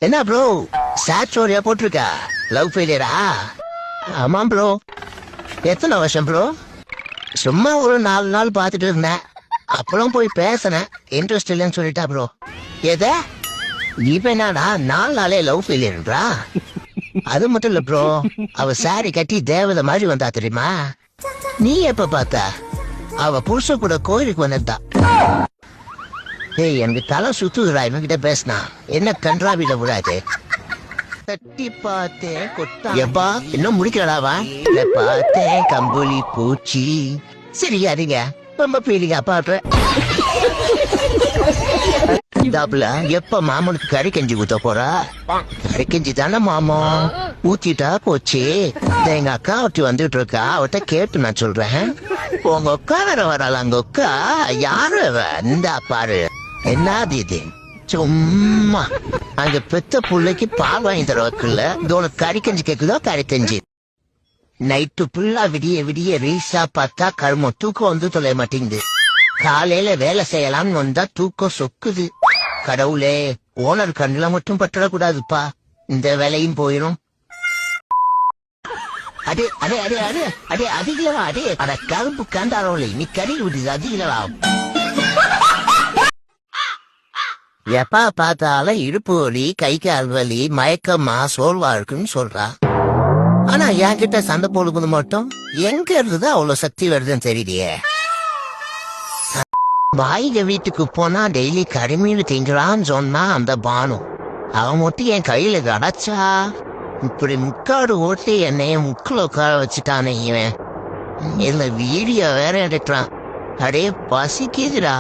என்ன bro chat ஸ்டோரியா போட்டிருக்கா? Love ஃபெயிலியரா? ஆமா ப்ரோ. எத்தனை வருஷம் ப்ரோ? சும்மா ஒரு 4 நாள் பார்த்துட்டு இருந்தேன். அப்புறம் போய் பேசினேன், இன்ட்ரெஸ்ட் இல்லைன்னு சொல்லிட்டா ப்ரோ. எத இப்ப என்னடா 4 நாளே லவ் ஃபெயிலியர்ன்றா? அது மட்டும் இல்ல ப்ரோ, அவ சாரி கட்டி தேவதை மாதிரி வந்தா தெரியுமா? நீ எப்ப பார்த்த? அவ புருஷ கூட கோயிலுக்கு வந்தா. ஏய், எனக்கு தலை சுத்துதுடா இவங்கிட்ட பேசினா. என்ன கன்றாவில விடாது. தட்டி பார்த்தேன் கொட்டா. எப்பா இன்னும் முடிக்கலாவா? பார்த்தேன் கம்பளி பூச்சி. சரி அறிங்க, ரொம்ப பீலிங்கா பாடுறேன். எப்ப மாமனுக்கு கறி கஞ்சி ஊத்த போறா? கறி கஞ்சி தானே மாமா ஊத்திட்டா போச்சு. எங்க அக்கா ஒருத்தி வந்துட்டு இருக்கா, அவட்ட கேட்டு நான் சொல்றேன். உங்க அக்கா வேற வரல. அங்க அக்கா யாரு? இந்தா பாரு. என்னது இது? சும்மா அங்க பெத்த புள்ளைக்கு பால் வாங்கி தர வைக்கல. உனக்கு கறி கஞ்சி கேக்குதோ? கறி கஞ்சி. நைட்டு ஃபுல்லா விடிய விடிய ரீசா பார்த்தா கருமம் தூக்கம் வந்து தொலைய மாட்டேங்குது. காலையில வேலை செய்யலாம்னு வந்தா தூக்கம் சொக்குது. கடவுளே, ஓனர் கண்ணுல மட்டும் பற்றக்கூடாதுப்பா, இந்த வேலையும் போயிரும். அடே அடே அடே அடே அடே அதிகளவா? அடே அட கரும்பு காந்தாரோலை, நீ கறி விடுது அதிகளவா? எப்பா பார்த்தாலும் இடுப்பு வலி, கை கால் வலி, மயக்கமா சோர்வா இருக்குன்னு சொல்றா. ஆனா என்கிட்ட சண்டை போடுவது மட்டும் எங்க இருந்தது அவ்வளவு சக்தி வருதுன்னு தெரியலையே. பாய்க வீட்டுக்கு போனா டெய்லி கரிமீன் திங்கலான்னு சொன்னா அந்த பானு, அவன் மட்டும் என் கையில கிடைச்சா இப்படி முக்காடு ஓட்டி என்னைய முக்கில் உட்கார வச்சுட்டானே இவன். இதுல வீடியோ வேற எடுக்கிறான். அடே பசிக்குதுடா.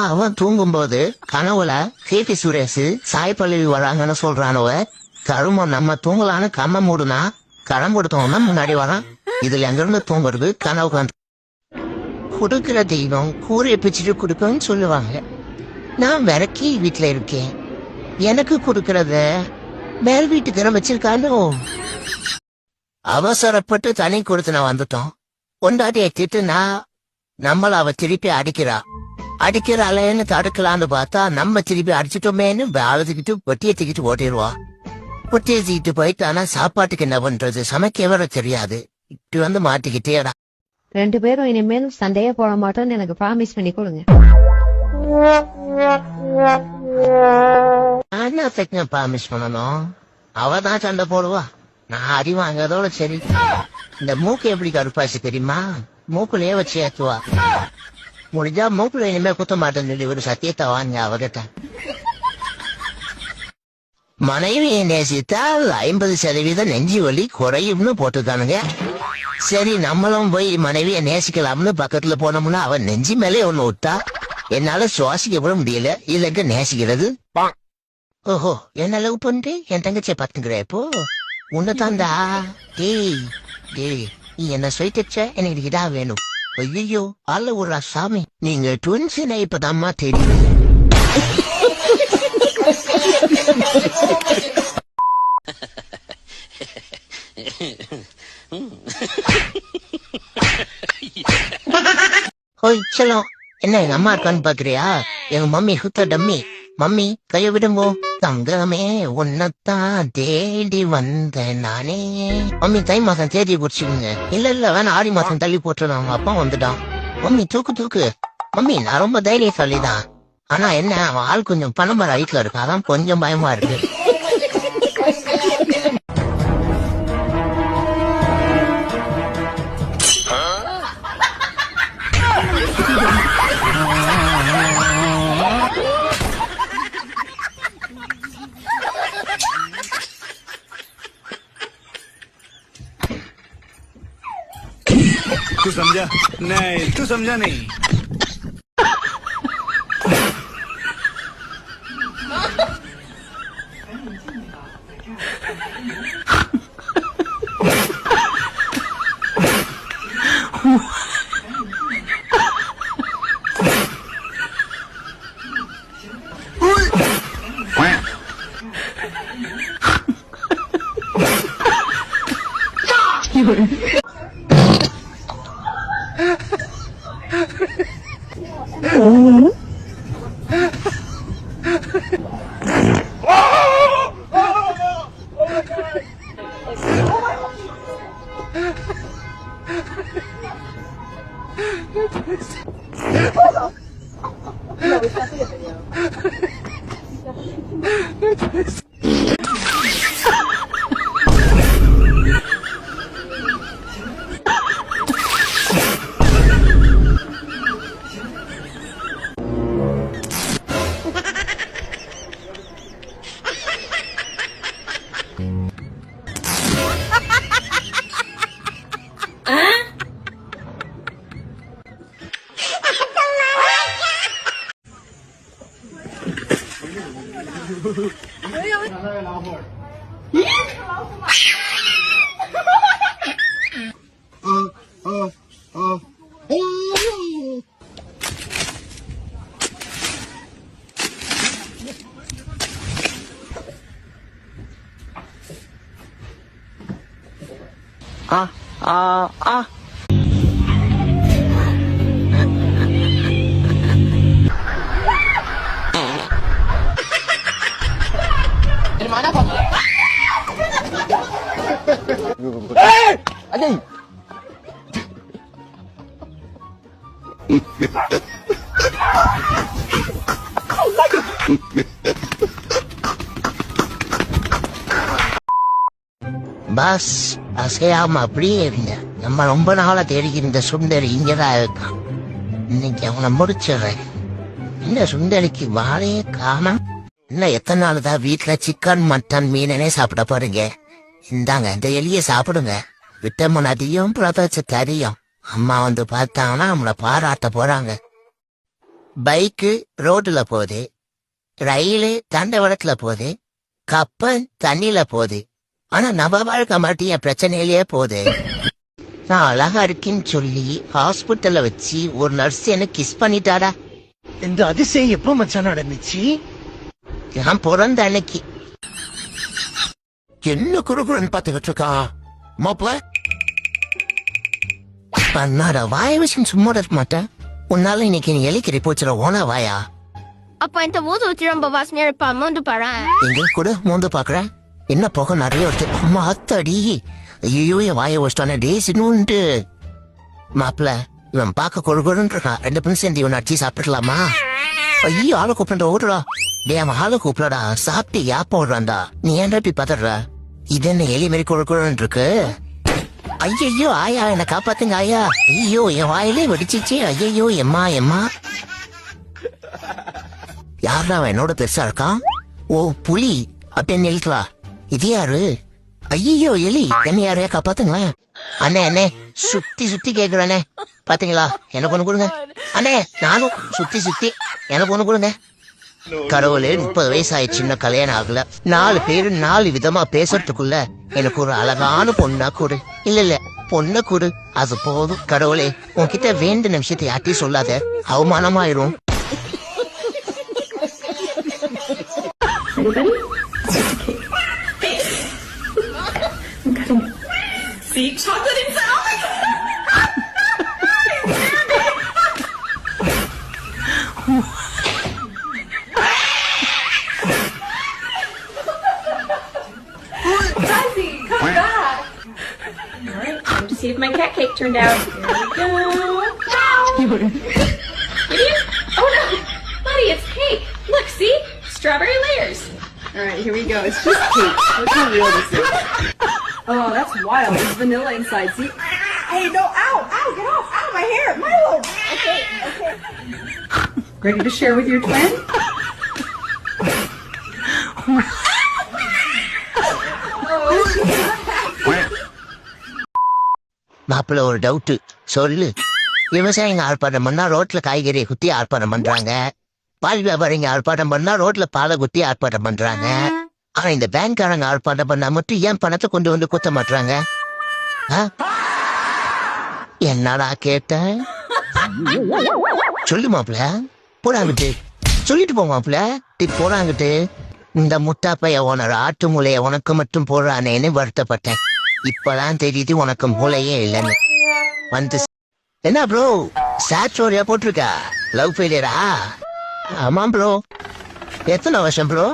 அவன் தூங்கும்போது கனவுல கேபி சுரேஷ் சாய் பல்லவி வராங்கன்னு சொல்றானவ. கருமம், நம்ம தூங்கலான்னு கம்ம மூடுனா களம் கொடுத்தோம்னா முன்னாடி வரான். இதுல எங்கிருந்து தூங்குறது? கனவு கொடுக்கிற தெய்வம் கூரையை பிச்சுட்டு கொடுப்பேன்னு சொல்லுவாங்க. நான் விரக்கி வீட்டுல இருக்கேன். எனக்கு கொடுக்கறத மேல் வீட்டுக்கு வச்சிருக்கானோ. அவசரப்பட்டு தனி கொடுத்து நான் வந்துட்டோம். கொண்டாட்டியை திட்டுனா நம்மள அவ திருப்பி அடிக்கிறாளேன்னு தடுக்கலான்னு பார்த்தா நம்ம திருப்பி அடிச்சிட்டோமேன்னு அழுதுகிட்டு பொட்டியை தூக்கிட்டு ஓட்டிடுவா. பொட்டியை தூக்கிட்டு போயிட்டு ஆனா சாப்பாட்டுக்கு என்ன பண்றது? சமைக்க வர தெரியாது. இப்படி வந்து மாட்டிக்கிட்டேடா. 2 பேரும் இனிமேல் சண்டையே போட மாட்டோம்னு எனக்கு ப்ராமிஸ் பண்ணி கொடுங்க. ப்ராமிஸ் பண்ணணும். அவதான் சண்டை போடுவா, நான் அடி வாங்கறதோட சரி. இந்த மூக்கு எப்படி கருப்பாச்சு தெரியுமா? மூக்குலயே வச்சு ஏத்துவா. முடிஞ்சா மூக்குல இனிமே குத்த மாட்டேன்னு ஒரு சத்தியத்தை வாங்க அவகிட்ட. மனைவியை நேசித்தால் 50% நெஞ்சு வலி குறையும்னு போட்டுதானுங்க. சரி, நம்மளும் போய் மனைவியை நேசிக்கலாம்னு பக்கத்துல போனோம்னா அவன் நெஞ்சு மேலே ஒண்ணு விட்டா என்னால சுவாசிக்க கூட முடியல. இல்லங்க நேசிக்கிறது. ஓஹோ, என்ன லவ் பண்ணிட்டு என் தங்கச்சியை பாத்துக்கிற? இப்போ உன்னதான்டா. டேய் டேய், நீ என்ன சொல்லிட்ட? எனக்கு இதா வேணும். ஐயோ அல்ல ஒரு சாமி, நீங்க ட்வின்ஸ் இப்பதாம்மா தெரியும். என்ன எங்க அம்மா இருக்கான்னு பாக்குறியா? எங்க மம்மி சுத்த டம்மி. மம்மி கைய விடுங்கோ. தங்கமே உன்னத்தான் தேடி வந்த நானே. மம்மி தை மாசம் தேதி குடிச்சுங்க. இல்ல வேணா, ஆடி மாசம் தள்ளி போட்டுருந்தோம். அவங்க அப்பா வந்துட்டான். மம்மி தூக்கு. மம்மி நான் ரொம்ப தைரியசாலிதான். ஆனா என்ன, அவன் ஆள் கொஞ்சம் பணம்பர வீட்டுல இருக்கு, அதான் கொஞ்சம் பயமா இருக்கு. तू समझा नहीं? तू समझा नहीं? பாஸ் அசையாம அப்படியே இருங்க. நம்ம ரொம்ப நாளா தேடிக்கிற இந்த சுந்தரி இங்கதான் இருக்கான். இன்னைக்கு அவனை முடிச்சிடுறேன். இந்த சுந்தரிக்கு வாழையே காணோம். இன்னும் எத்தனை நாள் தான் வீட்டுல சிக்கன் மட்டன் மீனனே சாப்பிட போறீங்க? இந்தாங்க இந்த எலிய சாப்பிடுங்க. விட்டமின் அதிகம், புரதச்சத்து அதிகம். அம்மா வந்து பார்த்தாங்கன்னா நம்மளை பாராட்ட போறாங்க. பைக்கு ரோடுல போகுது, ரயிலு தண்டவாளத்துல போகுது, கப்பல் தண்ணியில போகுது. ஆனா நம்ம வாழ்க்கை மட்டும் என் பிரச்சனையிலேயே போகுது. நான் அழகா இருக்கேன்னு சொல்லி ஹாஸ்பிட்டல்ல வச்சு ஒரு நர்ஸ் எனக்கு கிஸ் பண்ணிட்டாடா. இந்த அதிசயம் எப்ப மச்சான் நடந்துச்சு? நான் பிறந்த அன்னைக்கு. என்ன குறுகுறன்னு பாத்துக்கிட்டு இருக்கா மாப்பிள? பண்ணாட வாய விஷயம் சும்மா இருக்க மாட்டேன். உன்னால இன்னைக்கு நீ எலிக்கிற போச்சுற ஓனா வாயா? அப்ப இந்த ஊது ஊத்தி ரொம்ப வாசனையா இருப்பா. மோந்து பாரு. எங்க கூட மோந்து பாக்குறேன். என்ன போக நிறைய வருது. அம்மா அத்தடி. ஐயோ என் வாய வச்சிட்டானே டேசினுண்டு. மாப்பிள இவன் பார்க்க கொழுகொழுன்னு இருக்கான். 2 பேரும் சேர்ந்து இவன் அடிச்சு சாப்பிடலாமா? ஐயோ ஆளை கூப்பிட ஓடுறா. டே அவன் ஆளை கூப்பிடா. சாப்பிட்டு யாப்ப ஓடுறான்டா. நீ ஏன்டா இப்படி பதற? இது என்ன எலி மாரி கொழுகொழுன்னு இருக்கு? ஐயோ ஆயா என்ன காப்பாத்துங்க ஆயா. ஐயோ என் வாயிலே வெடிச்சிச்சு. ஐயோ எம்மா எம்மா. யாருடா அவன் என்னோட பெருசா இருக்கான்? ஓ புலி அப்படின்னு எழுக்கலாம். இது யாரு? ஐயோ எலி. என்ன யாரையா காப்பாத்துங்களேன். அண்ணே அண்ணே சுத்தி சுத்தி கேக்குறானே பாத்தீங்களா? எனக்கு ஒண்ணு கொடுங்க அண்ணே. நானும் சுத்தி சுத்தி எனக்கு ஒண்ணு கொடுங்க. கடவுளே 30 வயசு ஆயிடுச்சு, இன்னும் கல்யாணம் ஆகல. 4 பேரு 4 விதமா பேசுறதுக்குள்ள எனக்கு ஒரு அழகான பொண்ணா கொடு. இல்ல பொண்ண கொடு, அது போதும். கடவுளே உன்கிட்ட வேண்டின விஷயத்தை யார்ட்டையும் சொல்லாத, அவமானமாயிரும். See chocolate inside. Oh my god! Fuzzy, come back. All right, time to see if my cat cake turned out. Here we go. Idiot! Oh no, buddy, it's cake. Look, see, strawberry layers. All right, here we go. It's just cake. Look how real this is. Oh, that's wild. There's vanilla inside. See? Hey, no, ow, ow, get off. Ow, my hair. Milo. Okay. Ready to share with your twin? மாப்பிள்ள ஒரு doubt சொல்லு. விவசாயிங்க ஆர்ப்பாட்டம் பண்ணா ரோட்ல காய்கறியை குத்தி ஆர்ப்பாட்டம் பண்றாங்க. பால் வியாபாரிங்க ஆர்ப்பாட்டம் பண்ணா ரோட்ல பாலை குத்தி ஆர்ப்பாட்டம் பண்றாங்க. ஆனா இந்த பேங்க்காரங்க ஆர்ப்பாட்டம் பண்ணா மட்டும் ஏன் பணத்தை கொண்டு வந்து குத்த மாட்டாங்க? என்னடா கேட்ட? சொல்லு மாப்பிள. போடாங்கிட்டு சொல்லிட்டு போ மாப்பிள. போடாங்கிட்டு. இந்த முட்டா பைய ஓனர் ஆட்டு மூளைய உனக்கு மட்டும் போடுறானேன்னு வருத்தப்பட்டேன். இப்பதான் தெரியுது உனக்கு மூளையே இல்லைன்னு. வந்து என்ன ப்ரோ சேட் ஸ்டோரியா போட்டிருக்கா? லவ் ஃபெயிலியரா? ஆமா ப்ரோ. எத்தனை வருஷம் ப்ரோ?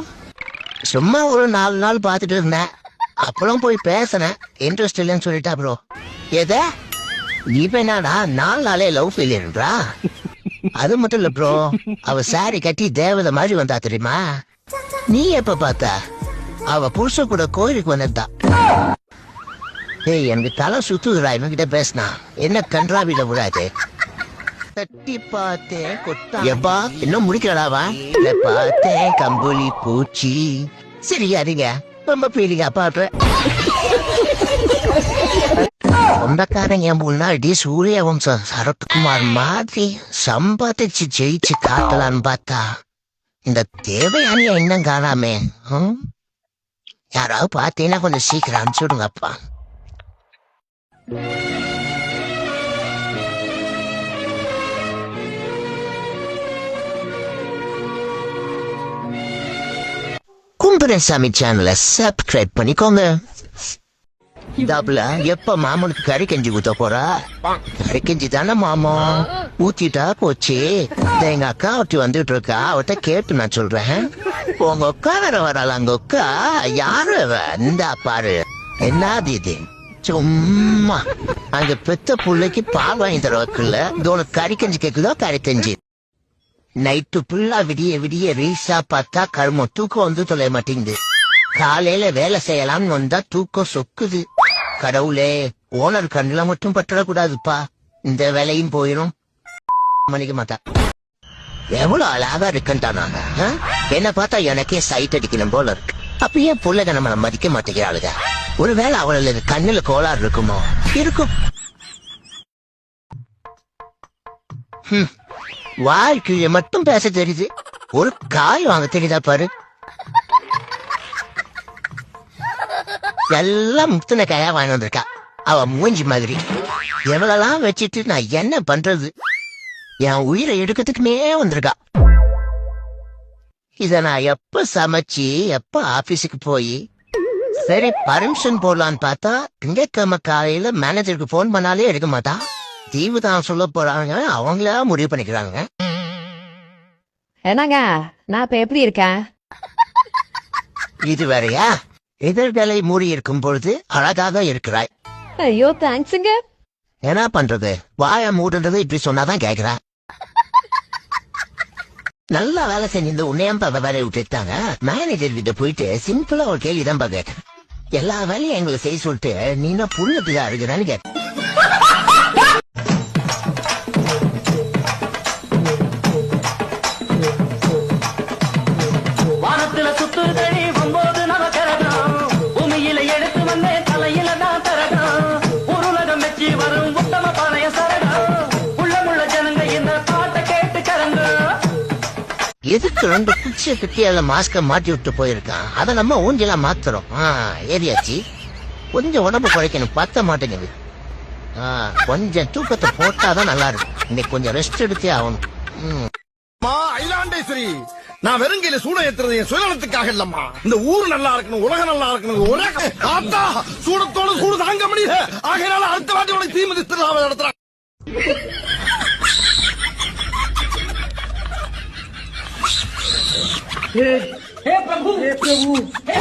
சும்மா ஒரு 4 நாள் பாத்துட்டு இருந்தேன். அப்புறம் போய் பேசினேன். இன்ட்ரெஸ்ட் இல்லைன்னு சொல்லிட்டா ப்ரோ. எத இப்ப என்னடா 4 நாளே லவ் ஃபெயிலியர்ன்றா? அது மட்டும் இல்ல ப்ரோ, அவ சாரி கட்டி தேவதை மாதிரி வந்தா தெரியுமா? நீ எப்ப பார்த்த? அவ புருஷ கூட கோயிலுக்கு வந்தா. ஏய், எனக்கு தலை சுத்துகிறா இவன்கிட்ட பேசினா. என்ன கன்றாவில விடாது. தட்டி பார்த்தேன் கொட்டா. எப்பா இன்னும் முடிக்கலாவா? பார்த்தேன் கம்பளி பூச்சி. சரி அறிங்க, ரொம்ப பீலிங்கா பாடுறேன். சொந்தக்காரங்க முன்னாடி சூரிய வம்சம் சரத்குமார் மாதிரி சம்பாதிச்சு ஜெயிச்சு காட்டலான்னு பார்த்தா இந்த தேவையான இன்னும் காணாமே. யாராவது பார்த்தீங்கன்னா கொஞ்சம் சீக்கிரம் அனுப்பிச்சுடுங்கப்பா. கும்பரசாமி சேனலை சப்ஸ்கிரைப் பண்ணிக்கோங்க. எப்ப மாமனுக்கு கறி கஞ்சி ஊத்த போறா? கறி கஞ்சி தானே மாமா ஊத்திட்டா போச்சு. எங்க அக்கா ஒருத்தி வந்துட்டு இருக்கா, அவட்ட கேட்டு நான் சொல்றேன். உங்க அக்கா வேற வரல. அங்க அக்கா யாரு? இந்தா பாரு. என்னது இது? சும்மா அங்க பெத்த புள்ளைக்கு பால் வாங்கி தர வைக்கல. உனக்கு கறி கஞ்சி கேக்குதோ? கறி கஞ்சி. நைட்டு ஃபுல்லா விடிய விடிய ரீசா பார்த்தா கருமம் தூக்கம் வந்து தொலைய மாட்டேங்குது. காலையில வேலை செய்யலாம்னு வந்தா தூக்கம் சொக்குது. கடவுளே, ஓனர் கண்ணுல மட்டும் பற்றக்கூடாதுப்பா. இந்த வேலையும் போயிரும். மணிக்க மாட்டா. எவ்வளவு அழகா இருக்குன்ட்டானாங்க. என்ன பார்த்தா எனக்கே சைட் அடிக்கணும் போல இருக்கு. அப்ப ஏன் புள்ளைங்க நம்மள மதிக்க மாட்டேங்கிறாளுங்க? ஒருவேளை அவளுக்கு கண்ணுல கோளாறு இருக்குமோ? இருக்கும். வாழ்க்கைய மட்டும் பேச தெரியுது, ஒரு காய் வாங்க தெரியுதா பாரு. எல்லாம் முத்துன காயா வாங்கி வந்திருக்கா அவ மூஞ்சி மாதிரி. எவ்வளவு வச்சிட்டு நான் என்ன பண்றது? என் உயிரை எடுக்கிறதுக்குமே வந்திருக்கா. இத நான் எப்ப சமைச்சு எப்ப ஆபீஸுக்கு போய் சரி பர்மிஷன் போடலான்னு பார்த்தா திங்கட்கிழமை காலையில மேனேஜருக்கு போன் பண்ணாலே எடுக்க மாட்டா. தீவு தான் சொல்ல போறாங்க, அவங்களா முடிவு பண்ணிக்கிறாங்க. என்னங்க நான் இப்ப எப்படி இருக்கேன்? இது வேறையா? எதிர்களை மூடி இருக்கும் பொழுது அழகாக இருக்கிறாய். ஐயோ தேங்க்ஸுங்க. என்ன பண்றது, வாய மூடுன்றது இப்படி சொன்னாதான் கேக்குறா. நல்லா வேலை செஞ்சிருந்து உன்னையும் வேலையை விட்டுட்டாங்க. மேனேஜர் கிட்ட போயிட்டு சிம்பிளா ஒரு கேள்விதான் கேட்டேன். எல்லா வேலையும் எங்களை செய்ய சொல்லிட்டு நீனா புண்ணியத்துக்கா இருக்கிறான்னு கேட்டேன். வானத்துல சுத்துதடி ஒன்பது நவகரகம், பூமியில எடுத்து வந்தே தலையில தான் தரகம். உருளகம் வச்சு வரும் உத்தம பழைய சரகம், உள்ளமுள்ள ஜனங்க இந்த பாட்டை கேட்டு கரங்க. எதுக்கு 2 குச்சியை கட்டி அதுல மாஸ்க மாட்டி விட்டு போயிருக்கான். அதை நம்ம ஊஞ்சலா மாத்துறோம். ஏரியாச்சு கொஞ்சம் உடம்பு குறைக்கணும், பத்த மாட்டேங்குது. கொஞ்சம் தூக்கத்தை போட்டாதான் நல்லா இருக்கும். இன்னைக்கு கொஞ்சம் ரெஸ்ட் எடுத்தே ஆகணும். ஐலாண்டேஸ்வரி, நான் வெறுங்கையில சூட ஏத்துறது என் சுயநலத்துக்காக இல்லம்மா. இந்த ஊர் நல்லா இருக்கணும், உலகம் நல்லா இருக்கணும். ஒரே ஆத்தா சூடத்தோட சூடு தாங்க முடியல. ஆகையால அடுத்த வாட்டி உனக்கு தீமிதி திருவிழாவை நடத்துறாங்க. हे प्रभु, हे प्रभु, हे